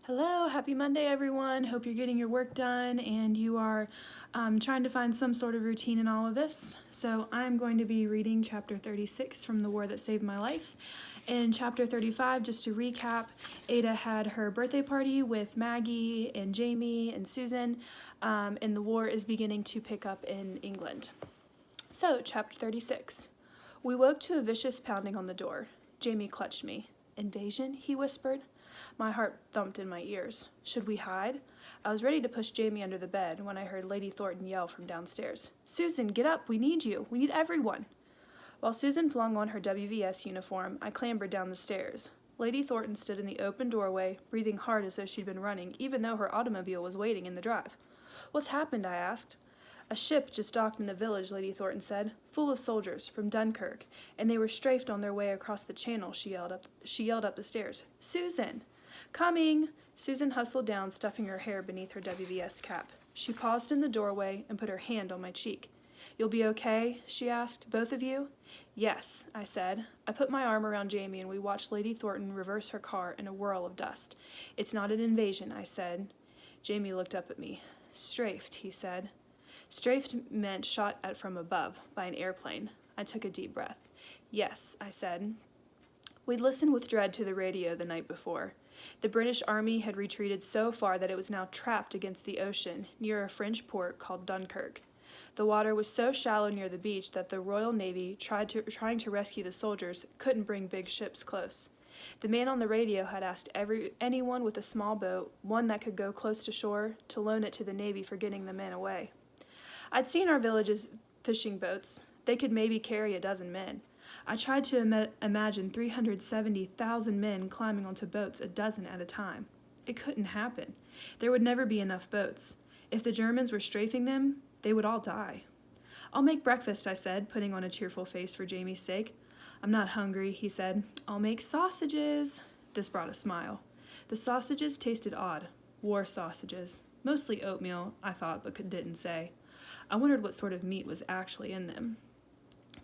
Hello, happy Monday, everyone. Hope you're getting your work done and you are trying to find some sort of routine in all of this. So, I'm going to be reading chapter 36 from The War That Saved My Life. In chapter 35, just to recap, Ada had her birthday party with Maggie and Jamie and Susan, and the war is beginning to pick up in England. So, chapter 36. We woke to a vicious pounding on the door. Jamie clutched me. Invasion? He whispered. My heart thumped in my ears. Should we hide? I was ready to push Jamie under the bed when I heard Lady Thornton yell from downstairs. Susan, get up! We need you! We need everyone! While Susan flung on her WVS uniform, I clambered down the stairs. Lady Thornton stood in the open doorway, breathing hard as though she'd been running, even though her automobile was waiting in the drive. What's happened? I asked. A ship just docked in the village, Lady Thornton said, full of soldiers from Dunkirk, and they were strafed on their way across the channel, she yelled up the stairs. Susan! Coming! Susan hustled down, stuffing her hair beneath her WVS cap. She paused in the doorway and put her hand on my cheek. You'll be okay? She asked. Both of you? Yes, I said. I put my arm around Jamie and we watched Lady Thornton reverse her car in a whirl of dust. It's not an invasion, I said. Jamie looked up at me. Strafed, he said. Strafed meant shot at from above by an airplane. I took a deep breath. Yes, I said. We'd listened with dread to the radio the night before. The British Army had retreated so far that it was now trapped against the ocean near a French port called Dunkirk. The water was so shallow near the beach that the Royal Navy, trying to rescue the soldiers, couldn't bring big ships close. The man on the radio had asked anyone with a small boat, one that could go close to shore, to loan it to the Navy for getting the men away. I'd seen our village's fishing boats. They could maybe carry a dozen men. I tried to imagine 370,000 men climbing onto boats a dozen at a time. It couldn't happen. There would never be enough boats. If the Germans were strafing them, they would all die. I'll make breakfast, I said, putting on a cheerful face for Jamie's sake. I'm not hungry, he said. I'll make sausages. This brought a smile. The sausages tasted odd. War sausages. Mostly oatmeal, I thought, but didn't say. I wondered what sort of meat was actually in them.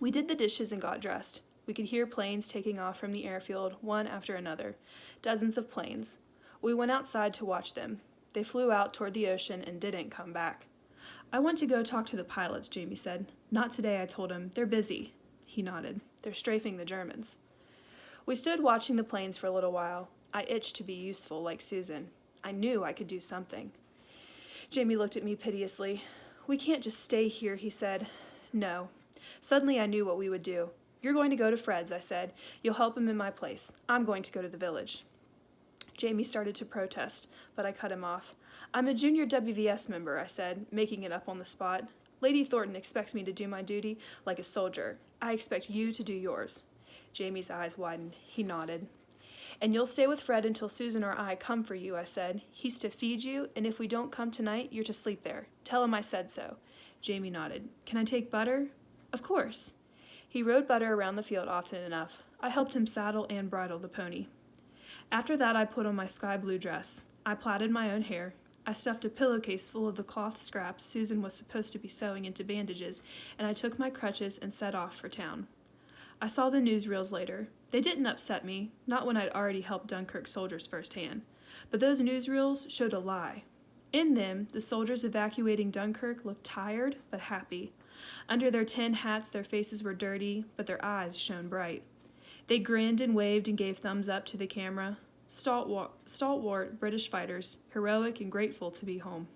We did the dishes and got dressed. We could hear planes taking off from the airfield, one after another. Dozens of planes. We went outside to watch them. They flew out toward the ocean and didn't come back. I want to go talk to the pilots, Jamie said. Not today, I told him. They're busy. He nodded. They're strafing the Germans. We stood watching the planes for a little while. I itched to be useful, like Susan. I knew I could do something. Jamie looked at me piteously. We can't just stay here, he said. No. Suddenly I knew what we would do. You're going to go to Fred's, I said. You'll help him in my place. I'm going to go to the village. Jamie started to protest, but I cut him off. I'm a junior WVS member, I said, making it up on the spot. Lady Thornton expects me to do my duty like a soldier. I expect you to do yours. Jamie's eyes widened. He nodded. And you'll stay with Fred until Susan or I come for you, I said. He's to feed you, and if we don't come tonight, you're to sleep there. Tell him I said so. Jamie nodded. Can I take Butter? Of course. He rode Butter around the field often enough. I helped him saddle and bridle the pony. After that, I put on my sky blue dress. I plaited my own hair. I stuffed a pillowcase full of the cloth scraps Susan was supposed to be sewing into bandages, and I took my crutches and set off for town. I saw the newsreels later. They didn't upset me, not when I'd already helped Dunkirk soldiers firsthand. But those newsreels showed a lie. In them, the soldiers evacuating Dunkirk looked tired but happy. Under their tin hats, their faces were dirty, but their eyes shone bright. They grinned and waved and gave thumbs up to the camera. Stalwart British fighters, heroic and grateful to be home.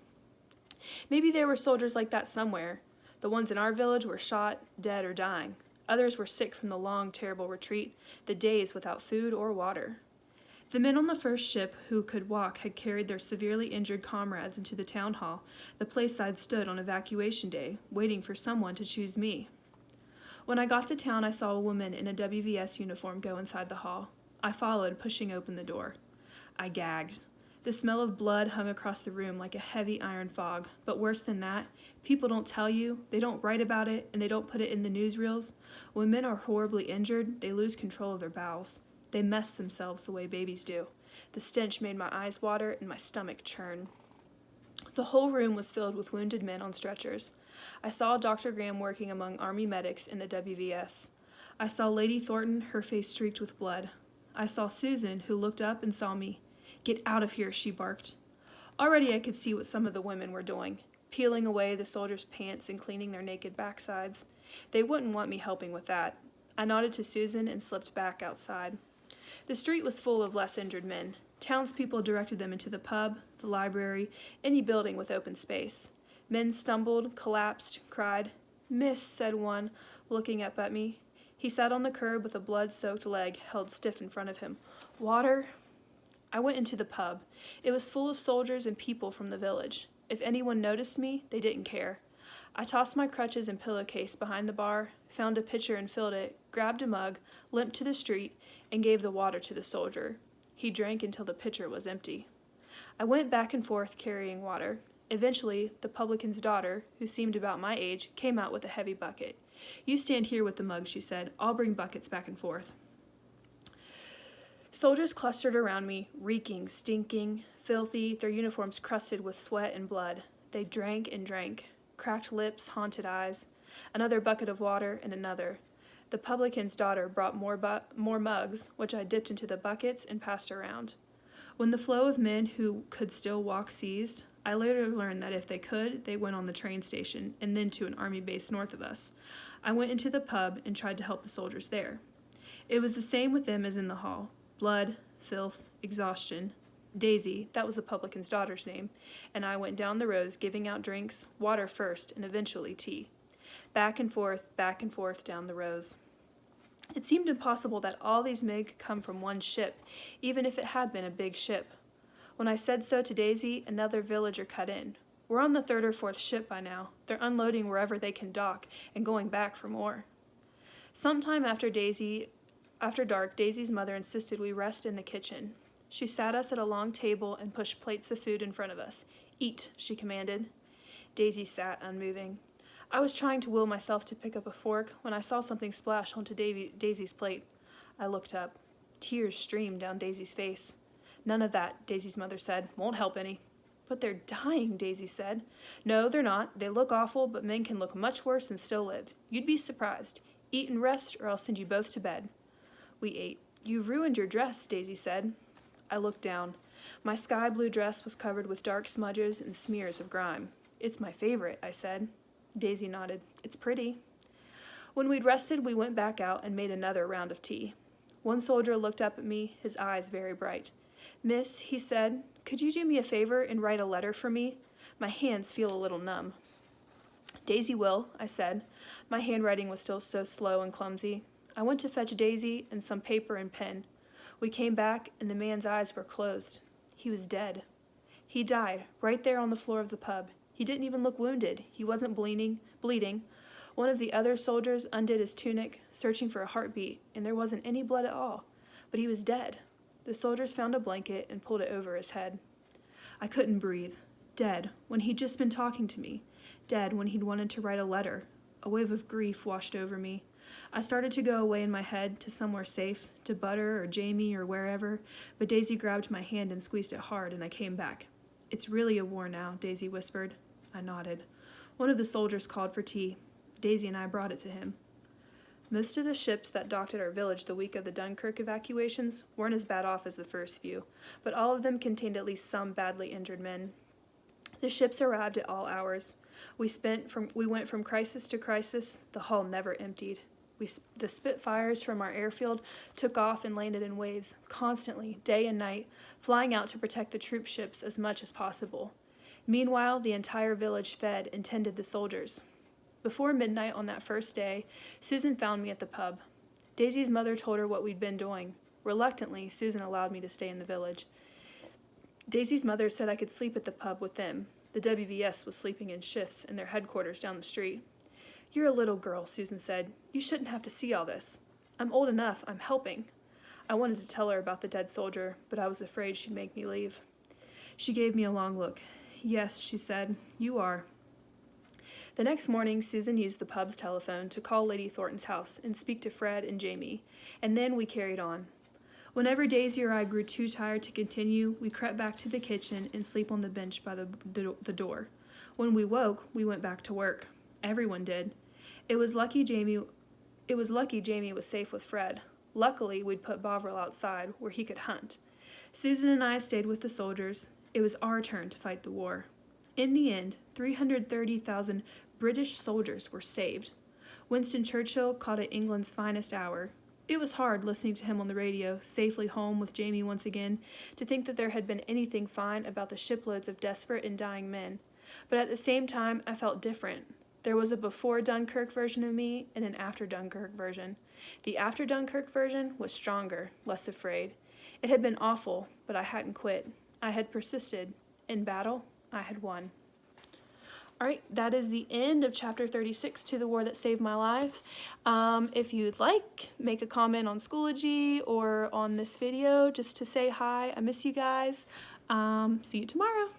Maybe there were soldiers like that somewhere. The ones in our village were shot, dead, or dying. Others were sick from the long, terrible retreat, the days without food or water. The men on the first ship who could walk had carried their severely injured comrades into the town hall, the place I'd stood on evacuation day, waiting for someone to choose me. When I got to town, I saw a woman in a WVS uniform go inside the hall. I followed, pushing open the door. I gagged. The smell of blood hung across the room like a heavy iron fog, but worse than that, people don't tell you, they don't write about it, and they don't put it in the newsreels. When men are horribly injured, they lose control of their bowels. They mess themselves the way babies do. The stench made my eyes water and my stomach churn. The whole room was filled with wounded men on stretchers. I saw Dr. Graham working among Army medics in the WVS. I saw Lady Thornton, her face streaked with blood. I saw Susan, who looked up and saw me. "Get out of here," she barked. Already I could see what some of the women were doing, peeling away the soldiers' pants and cleaning their naked backsides. They wouldn't want me helping with that. I nodded to Susan and slipped back outside. The street was full of less injured men. Townspeople directed them into the pub, the library, any building with open space. Men stumbled, collapsed, cried. "Miss," said one, looking up at me. He sat on the curb with a blood-soaked leg held stiff in front of him. "Water?" I went into the pub. It was full of soldiers and people from the village. If anyone noticed me, they didn't care. I tossed my crutches and pillowcase behind the bar, found a pitcher and filled it, grabbed a mug, limped to the street, and gave the water to the soldier. He drank until the pitcher was empty. I went back and forth carrying water. Eventually, the publican's daughter, who seemed about my age, came out with a heavy bucket. "You stand here with the mug," she said. "I'll bring buckets back and forth." Soldiers clustered around me, reeking, stinking, filthy, their uniforms crusted with sweat and blood. They drank and drank. Cracked lips, haunted eyes. Another bucket of water and another. The publican's daughter brought more mugs, which I dipped into the buckets and passed around. When the flow of men who could still walk ceased, I later learned that if they could, they went on the train station and then to an army base north of us. I went into the pub and tried to help the soldiers there. It was the same with them as in the hall. Blood, filth, exhaustion. Daisy, that was the publican's daughter's name, and I went down the rows giving out drinks, water first, and eventually tea. Back and forth down the rows. It seemed impossible that all these men could come from one ship, even if it had been a big ship. When I said so to Daisy, another villager cut in. "We're on the third or fourth ship by now. They're unloading wherever they can dock and going back for more." Sometime after dark, Daisy's mother insisted we rest in the kitchen. She sat us at a long table and pushed plates of food in front of us. "Eat," she commanded. Daisy sat unmoving. I was trying to will myself to pick up a fork when I saw something splash onto Daisy's plate. I looked up. Tears streamed down Daisy's face. "None of that," Daisy's mother said. "Won't help any." "But they're dying," Daisy said. "No, they're not. They look awful, but men can look much worse and still live. You'd be surprised. Eat and rest, or I'll send you both to bed." We ate. "You've ruined your dress," Daisy said. I looked down. My sky blue dress was covered with dark smudges and smears of grime. "It's my favorite," I said. Daisy nodded. "It's pretty." When we'd rested, we went back out and made another round of tea. One soldier looked up at me, his eyes very bright. "Miss," he said, "could you do me a favor and write a letter for me? My hands feel a little numb." "Daisy will," I said. My handwriting was still so slow and clumsy. I went to fetch Daisy and some paper and pen. We came back, and the man's eyes were closed. He was dead. He died, right there on the floor of the pub. He didn't even look wounded. He wasn't bleeding. One of the other soldiers undid his tunic, searching for a heartbeat, and there wasn't any blood at all. But he was dead. The soldiers found a blanket and pulled it over his head. I couldn't breathe. Dead, when he'd just been talking to me. Dead, when he'd wanted to write a letter. A wave of grief washed over me. I started to go away in my head to somewhere safe, to Butter or Jamie or wherever, but Daisy grabbed my hand and squeezed it hard, and I came back. "It's really a war now," Daisy whispered. I nodded. One of the soldiers called for tea. Daisy and I brought it to him. Most of the ships that docked at our village the week of the Dunkirk evacuations weren't as bad off as the first few, but all of them contained at least some badly injured men. The ships arrived at all hours. We went from crisis to crisis. The hull never emptied. The Spitfires from our airfield took off and landed in waves, constantly, day and night, flying out to protect the troop ships as much as possible. Meanwhile, the entire village fed and tended the soldiers. Before midnight on that first day, Susan found me at the pub. Daisy's mother told her what we'd been doing. Reluctantly, Susan allowed me to stay in the village. Daisy's mother said I could sleep at the pub with them. The WVS was sleeping in shifts in their headquarters down the street. "You're a little girl," Susan said. "You shouldn't have to see all this." "I'm old enough. I'm helping." I wanted to tell her about the dead soldier, but I was afraid she'd make me leave. She gave me a long look. "Yes," she said, "you are." The next morning, Susan used the pub's telephone to call Lady Thornton's house and speak to Fred and Jamie, and then we carried on. Whenever Daisy or I grew too tired to continue, we crept back to the kitchen and sleep on the bench by the door. When we woke, we went back to work. Everyone did. It was lucky Jamie was safe with Fred. Luckily, we'd put Bovril outside, where he could hunt. Susan and I stayed with the soldiers. It was our turn to fight the war. In the end, 330,000 British soldiers were saved. Winston Churchill called it England's finest hour. It was hard listening to him on the radio, safely home with Jamie once again, to think that there had been anything fine about the shiploads of desperate and dying men. But at the same time, I felt different. There was a before Dunkirk version of me and an after Dunkirk version. The after Dunkirk version was stronger, less afraid. It had been awful, but I hadn't quit. I had persisted. In battle, I had won. All right, that is the end of chapter 36, To the War That Saved My Life. If you'd like, make a comment on Schoology or on this video just to say hi. I miss you guys. See you tomorrow.